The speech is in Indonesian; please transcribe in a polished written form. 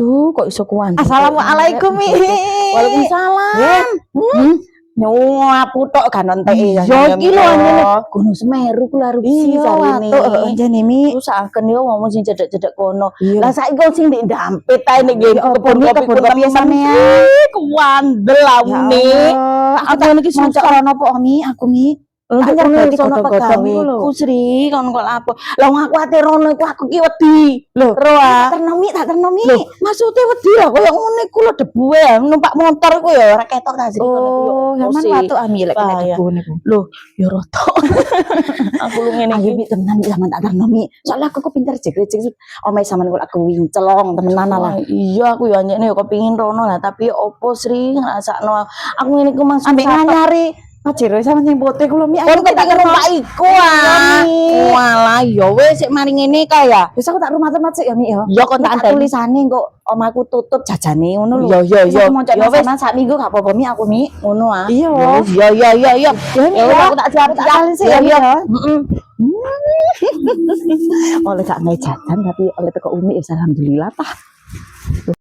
Duh, kok iso kuan. Assalamualaikum Mi. Waalaikumsalam. Aku tok kan nontek ya. Yo iki lho anjene Gunung Semeru ku erupsi sarene. Anjene Mi. Terus akan yo ngomong sing cedek-cedek kono. Lah saiki kok sing ndek ndampit ae nek kebon kopi sampean. Kuandel awune. Aku tak niki susah napa Mi, aku Mi. Anyar berarti sono pegawe ku Sri kon kok lapo. Lah aku ate rono iku aku ki wedi. Lho, tak terno Mi. Maksude wedi lah koyo ngene iku lho debu ya numpak motor iku ya ora ketok ta Sri kono iku. Oh, sampean watu ami lek kena debu niku. Lho, ya rada. Aku lu ngene iki tenan zaman tak terno Mi. Soale aku pinter jek-jek omahe sampean kok aku wincelong temenan lah. Iya aku ya nyekne kok pengin rono lah tapi opo Sri ngrasakno aku ngene iku maksud ambek nganyari Paciro sama sing bote kula Mi. Kon tak numpak iku ah. Walah ya wis sik mari ngene kae ya. Wis aku tak rumah-rumah sik ya Mi ya. Ya kon tak tulisane kok omaku tutup jajane ngono lho. Ya. Ya wis sak minggu gak apa-apa Mi aku Mi. Ngono ah. Iya. Ya. Aku tak siap-siap sik ya. Heeh. Oleh gak ngai jajan tapi oleh teko Umi alhamdulillah tah.